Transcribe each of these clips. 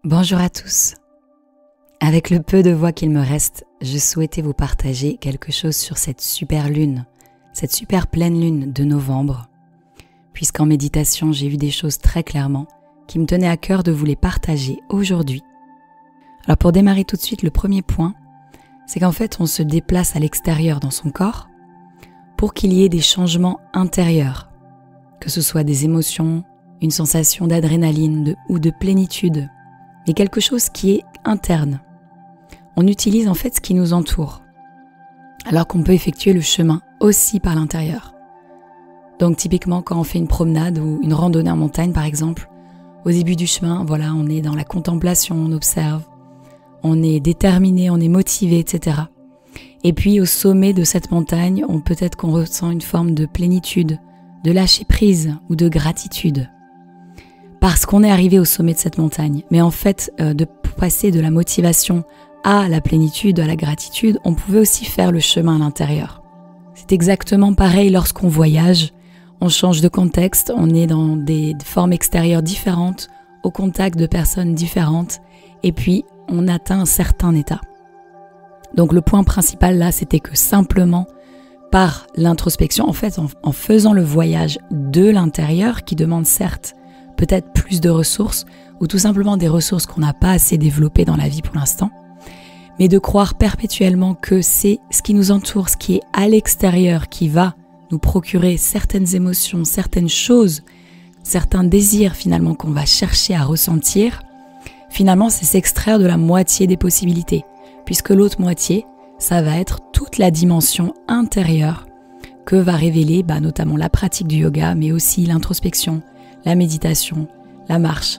Bonjour à tous. Avec le peu de voix qu'il me reste, je souhaitais vous partager quelque chose sur cette super lune, cette super pleine lune de novembre, puisqu'en méditation, j'ai vu des choses très clairement qui me tenaient à cœur de vous les partager aujourd'hui. Alors pour démarrer tout de suite, le premier point, c'est qu'en fait, on se déplace à l'extérieur dans son corps pour qu'il y ait des changements intérieurs, que ce soit des émotions, une sensation d'adrénaline ou de plénitude, mais quelque chose qui est interne. On utilise en fait ce qui nous entoure, alors qu'on peut effectuer le chemin aussi par l'intérieur. Donc typiquement quand on fait une promenade ou une randonnée en montagne par exemple, au début du chemin, voilà, on est dans la contemplation, on observe, on est déterminé, on est motivé, etc. Et puis au sommet de cette montagne, peut-être qu'on ressent une forme de plénitude, de lâcher prise ou de gratitude. Parce qu'on est arrivé au sommet de cette montagne. Mais en fait, de passer de la motivation à la plénitude, à la gratitude, on pouvait aussi faire le chemin à l'intérieur. C'est exactement pareil lorsqu'on voyage. On change de contexte, on est dans des formes extérieures différentes, au contact de personnes différentes, et puis on atteint un certain état. Donc le point principal là, c'était que simplement par l'introspection, en fait, en faisant le voyage de l'intérieur, qui demande certes peut-être plus de ressources, ou tout simplement des ressources qu'on n'a pas assez développées dans la vie pour l'instant, mais de croire perpétuellement que c'est ce qui nous entoure, ce qui est à l'extérieur qui va nous procurer certaines émotions, certaines choses, certains désirs finalement qu'on va chercher à ressentir, finalement c'est s'extraire de la moitié des possibilités, puisque l'autre moitié, ça va être toute la dimension intérieure que va révéler notamment la pratique du yoga, mais aussi l'introspection, la méditation, la marche.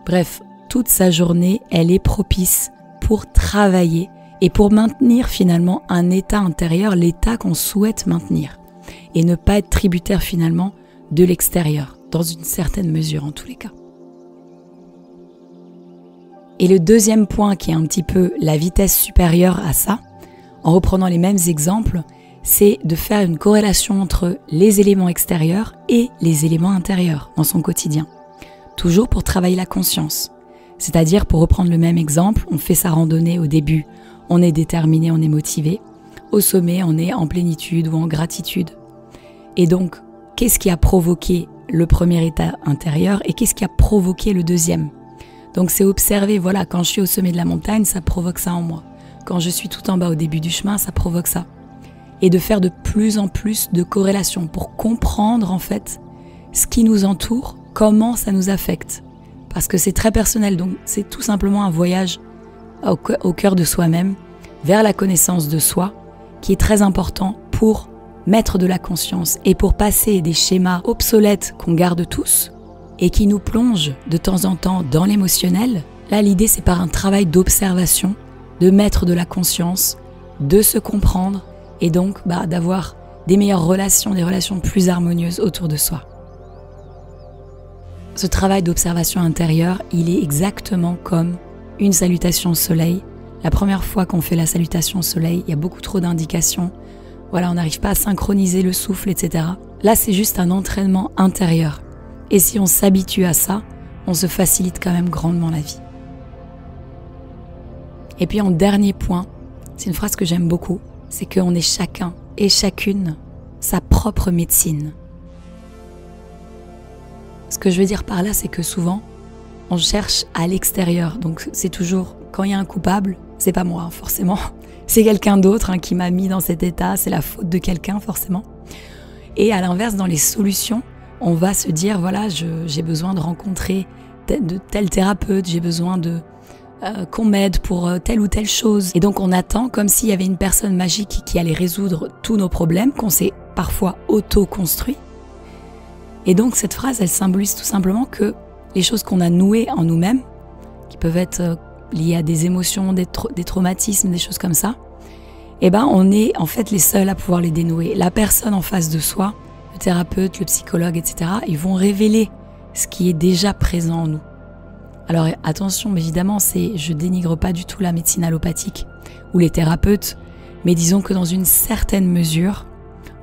Bref, toute sa journée, elle est propice pour travailler et pour maintenir finalement un état intérieur, l'état qu'on souhaite maintenir, et ne pas être tributaire finalement de l'extérieur, dans une certaine mesure en tous les cas. Et le deuxième point qui est un petit peu la vitesse supérieure à ça, en reprenant les mêmes exemples, c'est de faire une corrélation entre les éléments extérieurs et les éléments intérieurs dans son quotidien. Toujours pour travailler la conscience. C'est-à-dire, pour reprendre le même exemple, on fait sa randonnée au début, on est déterminé, on est motivé. Au sommet, on est en plénitude ou en gratitude. Et donc, qu'est-ce qui a provoqué le premier état intérieur et qu'est-ce qui a provoqué le deuxième ? Donc c'est observer, voilà, quand je suis au sommet de la montagne, ça provoque ça en moi. Quand je suis tout en bas au début du chemin, ça provoque ça. Et de faire de plus en plus de corrélations pour comprendre en fait ce qui nous entoure, comment ça nous affecte. Parce que c'est très personnel, donc c'est tout simplement un voyage au cœur de soi-même, vers la connaissance de soi, qui est très important pour mettre de la conscience et pour passer des schémas obsolètes qu'on garde tous et qui nous plongent de temps en temps dans l'émotionnel. Là, l'idée, c'est par un travail d'observation, de mettre de la conscience, de se comprendre, et donc d'avoir des meilleures relations, des relations plus harmonieuses autour de soi. Ce travail d'observation intérieure, il est exactement comme une salutation au soleil. La première fois qu'on fait la salutation au soleil, il y a beaucoup trop d'indications. Voilà, on n'arrive pas à synchroniser le souffle, etc. Là, c'est juste un entraînement intérieur. Et si on s'habitue à ça, on se facilite quand même grandement la vie. Et puis en dernier point, c'est une phrase que j'aime beaucoup, c'est qu'on est chacun et chacune sa propre médecine. Ce que je veux dire par là, c'est que souvent, on cherche à l'extérieur. Donc c'est toujours, quand il y a un coupable, c'est pas moi forcément, c'est quelqu'un d'autre qui m'a mis dans cet état, c'est la faute de quelqu'un forcément. Et à l'inverse, dans les solutions, on va se dire, voilà, j'ai besoin de rencontrer de tel thérapeute, j'ai besoin qu'on m'aide pour telle ou telle chose. Et donc on attend comme s'il y avait une personne magique qui allait résoudre tous nos problèmes, qu'on s'est parfois auto-construit. Et donc cette phrase, elle symbolise tout simplement que les choses qu'on a nouées en nous-mêmes, qui peuvent être liées à des émotions, des traumatismes, des choses comme ça, on est en fait les seuls à pouvoir les dénouer. La personne en face de soi, le thérapeute, le psychologue, etc., ils vont révéler ce qui est déjà présent en nous. Alors attention, évidemment, je dénigre pas du tout la médecine allopathique ou les thérapeutes, mais disons que dans une certaine mesure,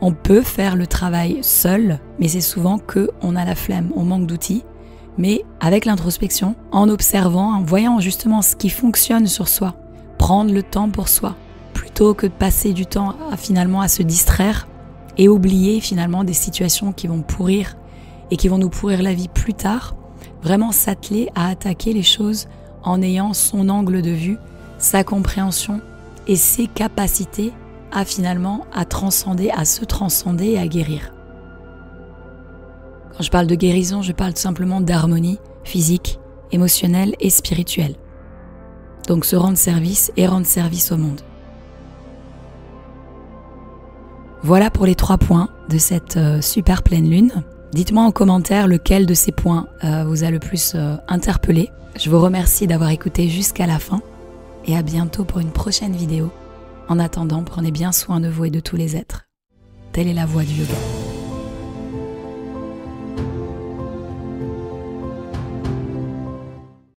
on peut faire le travail seul, mais c'est souvent qu'on a la flemme, on manque d'outils, mais avec l'introspection, en observant, en voyant justement ce qui fonctionne sur soi, prendre le temps pour soi, plutôt que de passer du temps finalement à se distraire et oublier finalement des situations qui vont pourrir et qui vont nous pourrir la vie plus tard, vraiment s'atteler à attaquer les choses en ayant son angle de vue, sa compréhension et ses capacités à finalement à transcender, à se transcender et à guérir. Quand je parle de guérison, je parle tout simplement d'harmonie physique, émotionnelle et spirituelle. Donc se rendre service et rendre service au monde. Voilà pour les 3 points de cette super pleine lune. Dites-moi en commentaire lequel de ces points vous a le plus interpellé. Je vous remercie d'avoir écouté jusqu'à la fin et à bientôt pour une prochaine vidéo. En attendant, prenez bien soin de vous et de tous les êtres. Telle est la voie du yoga.